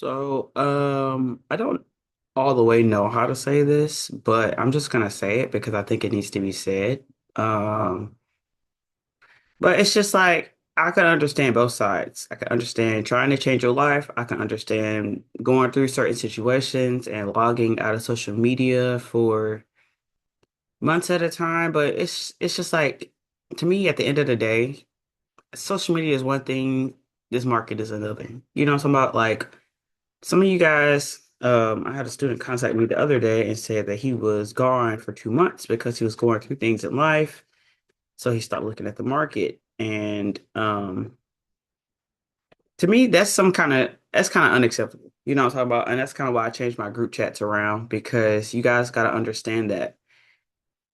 I don't all the way know how to say this, but I'm just gonna say it because I think it needs to be said. Um, but it's just like I can understand both sides. I can understand trying to change your life. I can understand going through certain situations and logging out of social media for months at a time. But it's just like to me, at the end of the day, social media is one thing, this market is another. You know what I'm talking about? Like some of you guys, I had a student contact me the other day and said that he was gone for 2 months because he was going through things in life. So he stopped looking at the market. And to me, that's kind of unacceptable. You know what I'm talking about? And that's kind of why I changed my group chats around because you guys got to understand that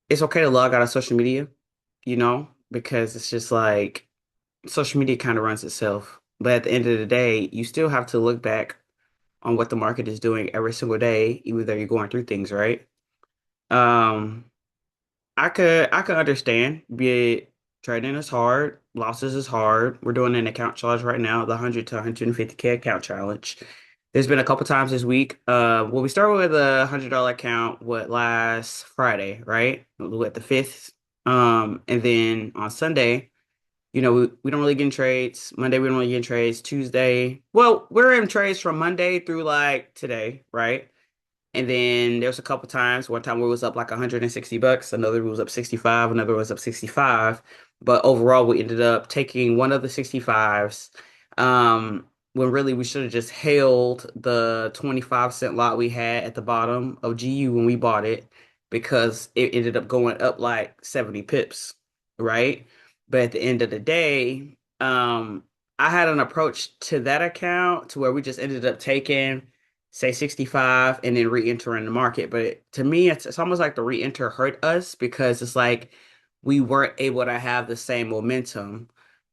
it's okay to log out of social media, because it's just like social media kind of runs itself. But at the end of the day, you still have to look back on what the market is doing every single day, even though you're going through things, right? Um, I could understand. Be it trading is hard, losses is hard. We're doing an account challenge right now, the 100 to 150K account challenge. There's been a couple times this week. Well, we started with a $100 account, last Friday, right? With the 5th. And then on Sunday, we don't really get in trades. Monday, we don't really get in trades. Tuesday, well, we're in trades from Monday through like today, right? And then there's a couple times, one time where it was up like 160 bucks, another was up 65, another was up 65. But overall, we ended up taking one of the 65s. When really we should have just held the 25-cent lot we had at the bottom of GU when we bought it because it ended up going up like 70 pips, right? But at the end of the day, I had an approach to that account to where we just ended up taking say 65 and then re-entering the market. But to me, it's almost like the re-enter hurt us because it's like we weren't able to have the same momentum.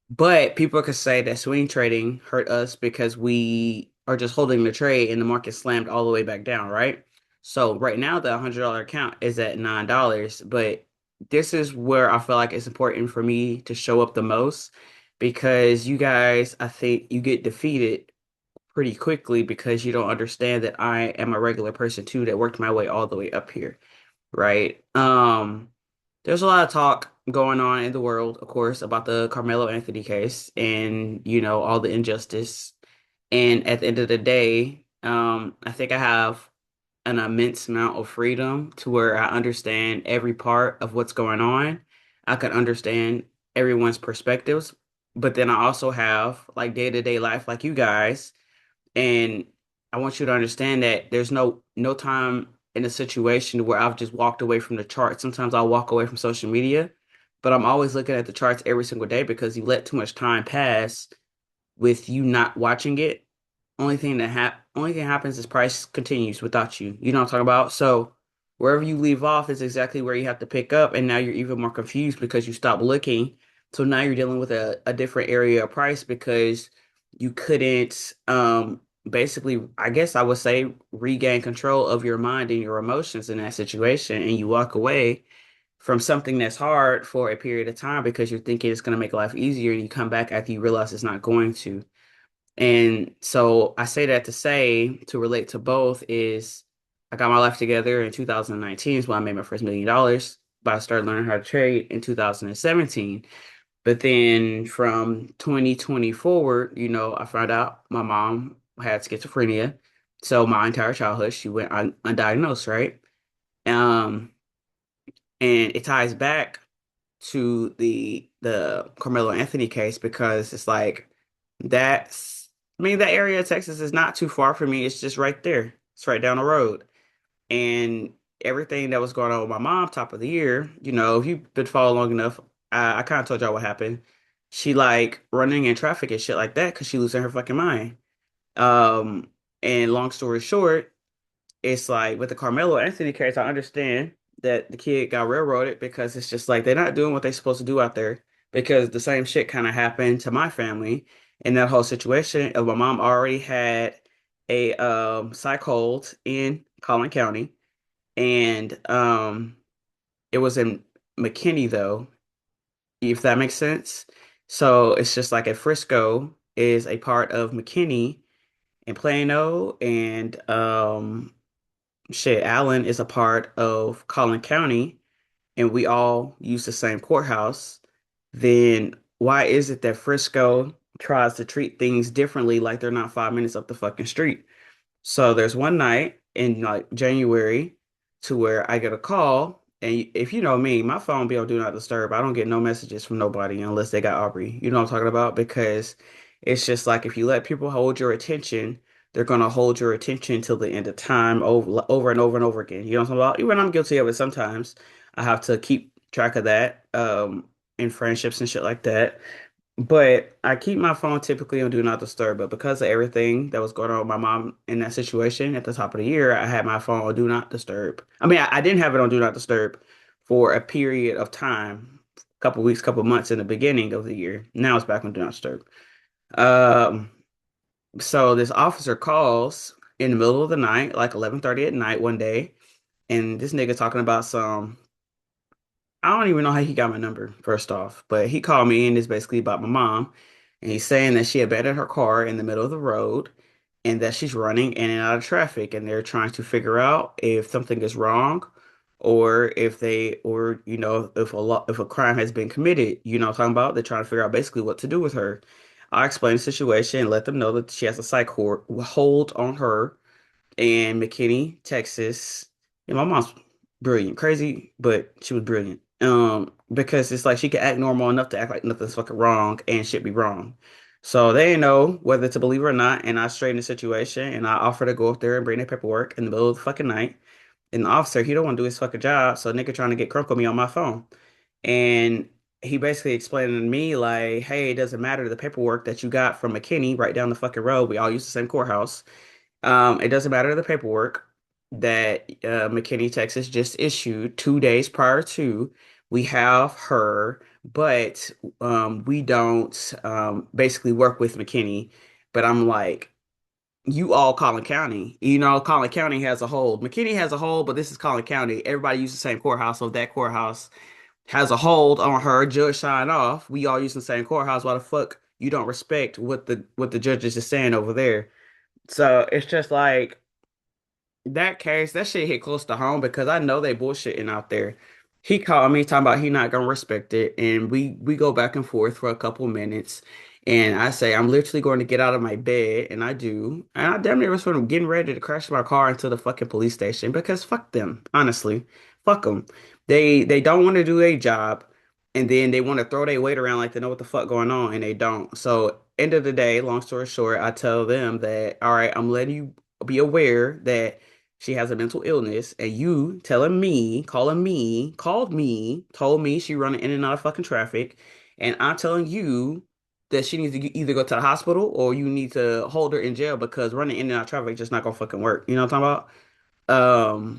But people could say that swing trading hurt us because we are just holding the trade and the market slammed all the way back down, right? So right now the $100 account is at $9, but this is where I feel like it's important for me to show up the most because you guys, I think you get defeated pretty quickly because you don't understand that I am a regular person too that worked my way all the way up here, right? There's a lot of talk going on in the world, of course, about the Carmelo Anthony case and, all the injustice. And at the end of the day, I think I have an immense amount of freedom to where I understand every part of what's going on. I can understand everyone's perspectives, but then I also have like day-to-day life like you guys, and I want you to understand that there's no time in a situation where I've just walked away from the chart. Sometimes I'll walk away from social media, but I'm always looking at the charts every single day because you let too much time pass with you not watching it. Only thing happens is price continues without you. You know what I'm talking about? So wherever you leave off is exactly where you have to pick up, and now you're even more confused because you stopped looking. So now you're dealing with a different area of price because you couldn't basically, I guess I would say, regain control of your mind and your emotions in that situation, and you walk away from something that's hard for a period of time because you're thinking it's going to make life easier, and you come back after you realize it's not going to. And so I say that to say, to relate to both, is I got my life together in 2019 is when I made my first $1 million, but I started learning how to trade in 2017. But then from 2020 forward, I found out my mom had schizophrenia. So my entire childhood, she went undiagnosed, right? Um, and it ties back to the Carmelo Anthony case because it's like that's I mean that area of Texas is not too far from me. It's just right there. It's right down the road. And everything that was going on with my mom top of the year, if you've been following long enough, I kind of told y'all what happened. She like running in traffic and shit like that because she losing her fucking mind. Um, and long story short, it's like with the Carmelo Anthony case, I understand that the kid got railroaded because it's just like they're not doing what they're supposed to do out there because the same shit kind of happened to my family in that whole situation of my mom already had a psych hold in Collin County, and it was in McKinney though, if that makes sense. So it's just like at Frisco is a part of McKinney, in Plano, and shit, Allen is a part of Collin County, and we all use the same courthouse, then why is it that Frisco tries to treat things differently like they're not 5 minutes up the fucking street? So there's one night in like January to where I get a call, and if you know me, my phone be on Do Not Disturb. I don't get no messages from nobody unless they got Aubrey. You know what I'm talking about? Because it's just like if you let people hold your attention, they're gonna hold your attention till the end of time over and over and over again. You know what I'm talking about? Even I'm guilty of it sometimes. I have to keep track of that in friendships and shit like that. But I keep my phone typically on Do Not Disturb. But because of everything that was going on with my mom in that situation at the top of the year, I had my phone on Do Not Disturb. I mean, I didn't have it on Do Not Disturb for a period of time, couple weeks, couple months in the beginning of the year. Now it's back on Do Not Disturb. Um, so this officer calls in the middle of the night, like 11:30 at night one day, and this nigga talking about some I don't even know how he got my number, first off, but he called me and it's basically about my mom. And he's saying that she abandoned her car in the middle of the road and that she's running in and out of traffic. And they're trying to figure out if something is wrong or if if a crime has been committed. You know what I'm talking about? They're trying to figure out basically what to do with her. I explained the situation and let them know that she has a hold on her in McKinney, Texas. And my mom's brilliant, crazy, but she was brilliant. Because it's like she could act normal enough to act like nothing's fucking wrong and shit be wrong. So they didn't know whether to believe it or not, and I straightened the situation and I offered to go up there and bring their paperwork in the middle of the fucking night. And the officer, he don't want to do his fucking job, so nigga trying to get crunk on me on my phone. And he basically explained to me like, hey, it doesn't matter the paperwork that you got from McKinney right down the fucking road. We all use the same courthouse. It doesn't matter the paperwork that McKinney, Texas just issued 2 days prior to. We have her, but we don't basically work with McKinney. But I'm like, you all Collin County. You know, Collin County has a hold. McKinney has a hold, but this is Collin County. Everybody uses the same courthouse, so if that courthouse has a hold on her. Judge signed off. We all use the same courthouse. Why the fuck you don't respect what the judge is just saying over there? So it's just like that case, that shit hit close to home because I know they bullshitting out there. He called me talking about he not gonna respect it, and we go back and forth for a couple minutes, and I say I'm literally going to get out of my bed, and I do, and I damn near was sort of getting ready to crash my car into the fucking police station because fuck them, honestly, fuck them. They don't want to do a job, and then they want to throw their weight around like they know what the fuck going on, and they don't. So end of the day, long story short, I tell them that all right, I'm letting you be aware that she has a mental illness, and you called me, told me she running in and out of fucking traffic, and I'm telling you that she needs to either go to the hospital or you need to hold her in jail because running in and out of traffic is just not gonna fucking work. You know what I'm talking about?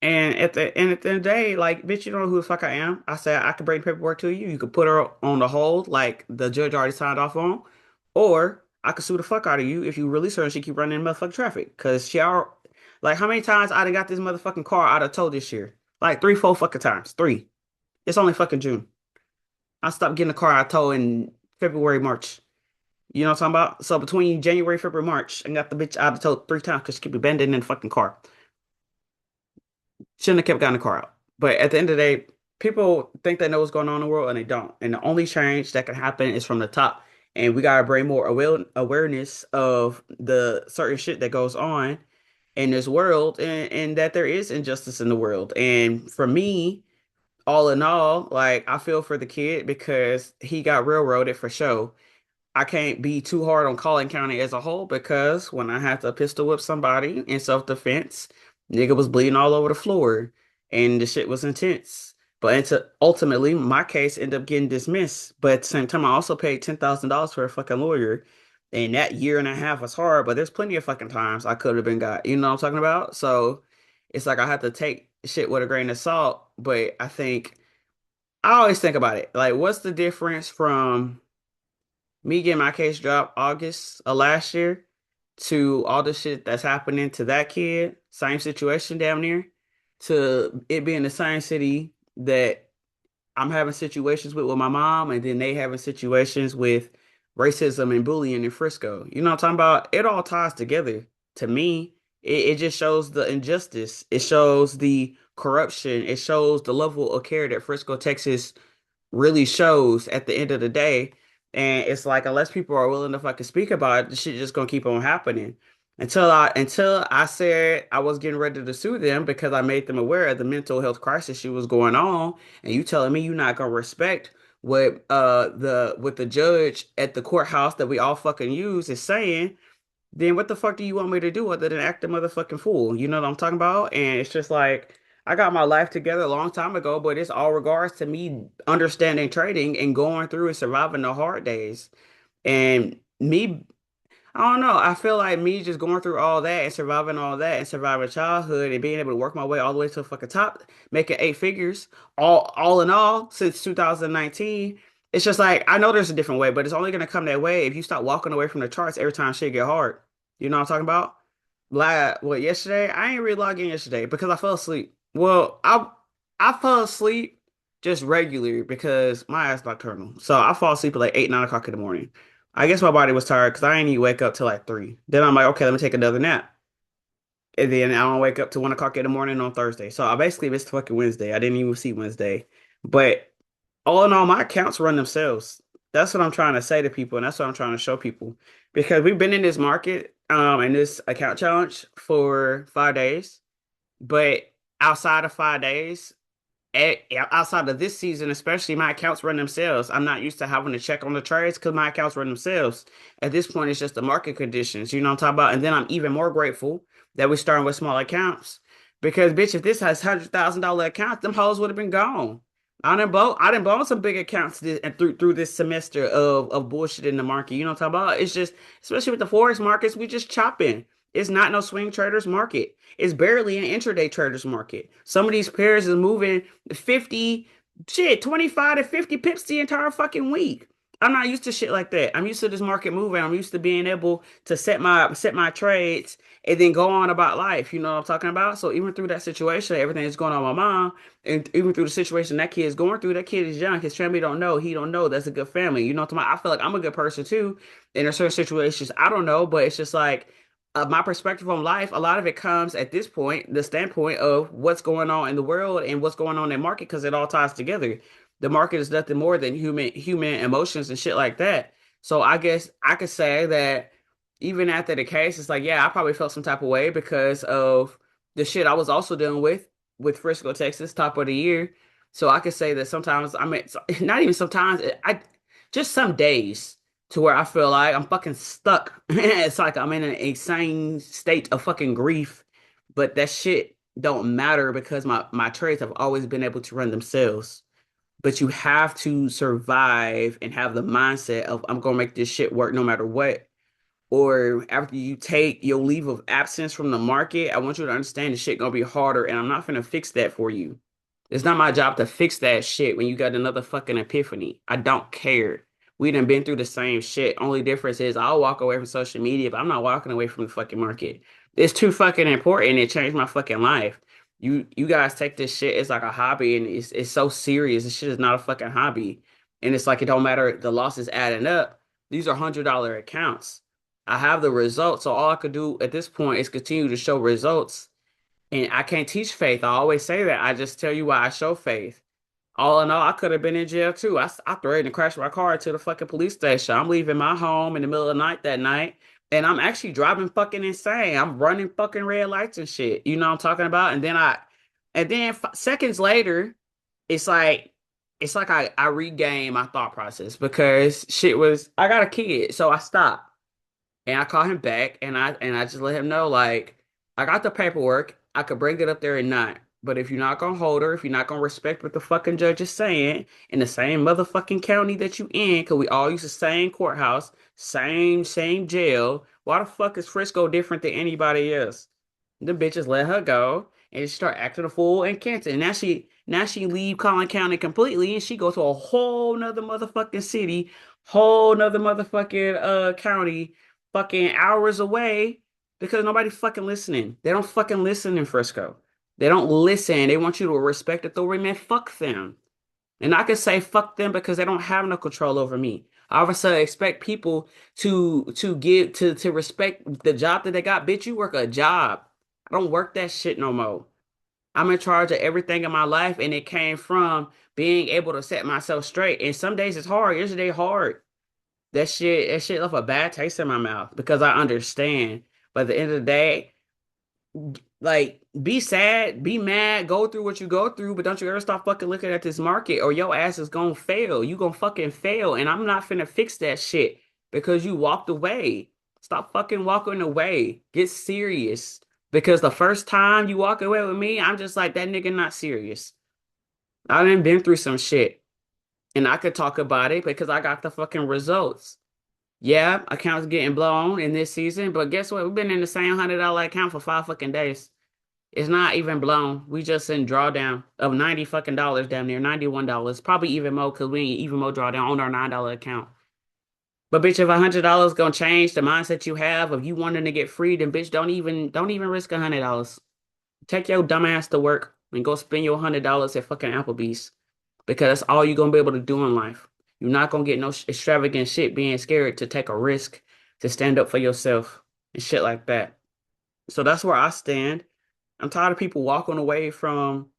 And at the end of the day, like, bitch, you don't know who the fuck I am. I said I could bring paperwork to you. You could put her on the hold, like the judge already signed off on, or I could sue the fuck out of you if you release her and she keep running in motherfucking traffic. Cause like, how many times I done got this motherfucking car out of tow this year? Like three, four fucking times. Three. It's only fucking June. I stopped getting the car out of tow in February, March. You know what I'm talking about? So between January, February, March, I got the bitch out of tow 3 times because she keep abandoning the fucking car. Shouldn't have kept getting the car out. But at the end of the day, people think they know what's going on in the world and they don't. And the only change that can happen is from the top. And we gotta bring more awareness of the certain shit that goes on in this world and that there is injustice in the world. And for me, all in all, like I feel for the kid because he got railroaded for sure. I can't be too hard on Collin County as a whole because when I had to pistol whip somebody in self-defense, nigga was bleeding all over the floor and the shit was intense. But ultimately, my case ended up getting dismissed. But at the same time, I also paid $10,000 for a fucking lawyer. And that year and a half was hard, but there's plenty of fucking times I could have been got. You know what I'm talking about? So it's like I have to take shit with a grain of salt. But I always think about it. Like, what's the difference from me getting my case dropped August of last year to all the shit that's happening to that kid, same situation down near, to it being the same city that I'm having situations with my mom, and then they having situations with racism and bullying in Frisco. You know what I'm talking about? It all ties together. To me, it just shows the injustice. It shows the corruption. It shows the level of care that Frisco, Texas really shows at the end of the day. And it's like unless people are willing to fucking speak about it, the shit just gonna keep on happening. Until I said I was getting ready to sue them because I made them aware of the mental health crisis she was going on, and you telling me you're not gonna respect what the judge at the courthouse that we all fucking use is saying, then what the fuck do you want me to do other than act a motherfucking fool? You know what I'm talking about? And it's just like I got my life together a long time ago, but it's all regards to me understanding trading and going through and surviving the hard days. And me I don't know. I feel like me just going through all that and surviving childhood and being able to work my way all the way to the fucking top, making eight figures, all in all, since 2019. It's just like I know there's a different way, but it's only gonna come that way if you stop walking away from the charts every time shit get hard. You know what I'm talking about? Like, well, yesterday I ain't really log in yesterday because I fell asleep. Well, I fell asleep just regular because my ass nocturnal. So I fall asleep at like 8, 9 o'clock in the morning. I guess my body was tired because I ain't even wake up till like 3. Then I'm like, okay, let me take another nap. And then I don't wake up till 1 o'clock in the morning on Thursday. So I basically missed fucking Wednesday. I didn't even see Wednesday. But all in all, my accounts run themselves. That's what I'm trying to say to people, and that's what I'm trying to show people. Because we've been in this market, in this account challenge for 5 days. But outside of 5 days, outside of this season, especially, my accounts run themselves. I'm not used to having to check on the trades because my accounts run themselves. At this point, it's just the market conditions, you know what I'm talking about? And then I'm even more grateful that we're starting with small accounts because, bitch, if this has $100,000 accounts, them hoes would have been gone. I done blown some big accounts and through this semester of bullshit in the market. You know what I'm talking about? It's just, especially with the Forex markets, we just chopping. It's not no swing traders market. It's barely an intraday traders market. Some of these pairs is moving 50, 25 to 50 pips the entire fucking week. I'm not used to shit like that. I'm used to this market moving. I'm used to being able to set my trades and then go on about life. You know what I'm talking about? So even through that situation, everything that's going on with my mom, and even through the situation that kid is going through, that kid is young. His family don't know. He don't know. That's a good family. You know what I'm talking about? I feel like I'm a good person too. In there's certain situations, I don't know, but it's just like my perspective on life, a lot of it comes at this point, the standpoint of what's going on in the world and what's going on in the market, because it all ties together. The market is nothing more than human emotions and shit like that. So I guess I could say that even after the case, it's like, yeah, I probably felt some type of way because of the shit I was also dealing with Frisco, Texas, top of the year. So I could say that sometimes, I mean, not even sometimes, I just some days to where I feel like I'm fucking stuck. It's like I'm in an insane state of fucking grief, but that shit don't matter because my trades have always been able to run themselves. But you have to survive and have the mindset of I'm gonna make this shit work no matter what. Or after you take your leave of absence from the market, I want you to understand the shit gonna be harder, and I'm not gonna fix that for you. It's not my job to fix that shit when you got another fucking epiphany. I don't care. We done been through the same shit. Only difference is I'll walk away from social media, but I'm not walking away from the fucking market. It's too fucking important. It changed my fucking life. You guys take this shit as like a hobby, and it's so serious. This shit is not a fucking hobby. And it's like it don't matter. The losses adding up. These are $100 accounts. I have the results, so all I could do at this point is continue to show results. And I can't teach faith. I always say that. I just tell you why I show faith. All in all, I could have been in jail too. I threatened to crash my car to the fucking police station. I'm leaving my home in the middle of the night that night, and I'm actually driving fucking insane. I'm running fucking red lights and shit. You know what I'm talking about? And then seconds later, it's like I regained my thought process because shit was I got a kid, so I stopped. And I called him back and I just let him know, like, I got the paperwork. I could bring it up there or not. But if you're not gonna hold her, if you're not gonna respect what the fucking judge is saying in the same motherfucking county that you in, because we all use the same courthouse, same jail, why the fuck is Frisco different than anybody else? The bitches let her go and she start acting a fool in Canton. And now she leave Collin County completely and she go to a whole nother motherfucking city, whole nother motherfucking county, fucking hours away because nobody fucking listening. They don't fucking listen in Frisco. They don't listen. They want you to respect authority, man. Fuck them. And I can say fuck them because they don't have no control over me. All of a sudden expect people to respect the job that they got. Bitch, you work a job. I don't work that shit no more. I'm in charge of everything in my life, and it came from being able to set myself straight. And some days it's hard. Yesterday hard. That shit left a bad taste in my mouth because I understand. But at the end of the day, like, be sad, be mad, go through what you go through, but don't you ever stop fucking looking at this market or your ass is gonna fail. You gonna fucking fail. And I'm not finna fix that shit because you walked away. Stop fucking walking away. Get serious. Because the first time you walk away with me, I'm just like, that nigga not serious. I done been through some shit. And I could talk about it because I got the fucking results. Yeah, accounts getting blown in this season, but guess what? We've been in the same $100 account for 5 fucking days. It's not even blown. We just in drawdown of 90 fucking dollars, damn near $91. Probably even more because we ain't even more drawdown on our $9 account. But bitch, if $100 gonna change the mindset you have of you wanting to get free, then bitch, don't even risk $100. Take your dumb ass to work and go spend your $100 at fucking Applebee's because that's all you're gonna be able to do in life. You're not gonna get no extravagant shit being scared to take a risk to stand up for yourself and shit like that. So that's where I stand. I'm tired of people walking away from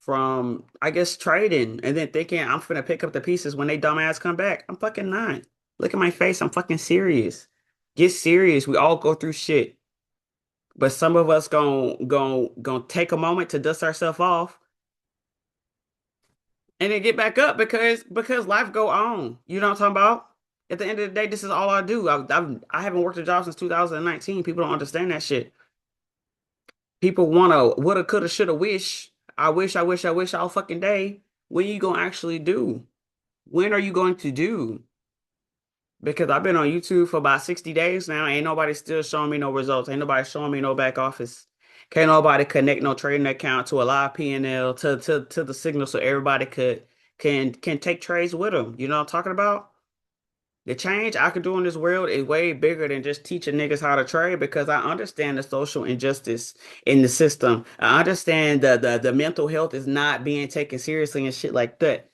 I guess trading and then thinking I'm finna pick up the pieces when they dumbass come back. I'm fucking not. Look at my face. I'm fucking serious. Get serious. We all go through shit. But some of us gon' take a moment to dust ourselves off and then get back up because life go on. You know what I'm talking about? At the end of the day, this is all I do. I haven't worked a job since 2019. People don't understand that shit. People wanna woulda, coulda, shoulda, wish. I wish all fucking day. When you gonna actually do? When are you going to do? Because I've been on YouTube for about 60 days now. Ain't nobody still showing me no results. Ain't nobody showing me no back office. Can't nobody connect no trading account to a live P&L to the signal so everybody can take trades with them. You know what I'm talking about? The change I could do in this world is way bigger than just teaching niggas how to trade because I understand the social injustice in the system. I understand the mental health is not being taken seriously and shit like that.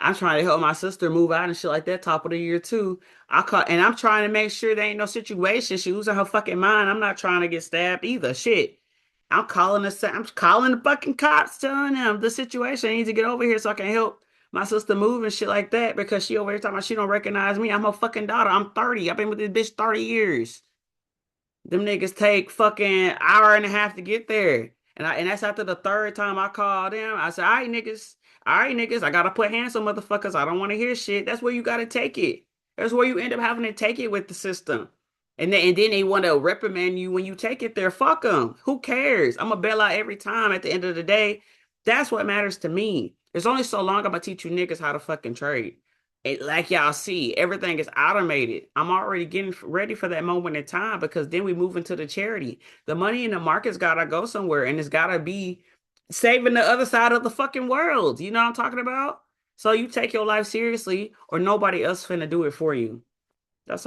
I'm trying to help my sister move out and shit like that top of the year too. And I'm trying to make sure there ain't no situation she losing her fucking mind. I'm not trying to get stabbed either. Shit. I'm calling the fucking cops, telling them the situation. I need to get over here so I can help my sister move and shit like that because she over here talking about she don't recognize me. I'm her fucking daughter. I'm 30. I've been with this bitch 30 years. Them niggas take fucking hour and a half to get there. And that's after the third time I called them. I said, all right, niggas, I gotta put hands on motherfuckers. I don't want to hear shit. That's where you gotta take it. That's where you end up having to take it with the system. And then they want to reprimand you when you take it there. Fuck them. Who cares? I'm gonna bail out every time at the end of the day. That's what matters to me. There's only so long I'm gonna teach you niggas how to fucking trade. Like y'all see, everything is automated. I'm already getting ready for that moment in time because then we move into the charity. The money in the market's gotta go somewhere and it's gotta be saving the other side of the fucking world. You know what I'm talking about? So you take your life seriously or nobody else finna do it for you. That's all.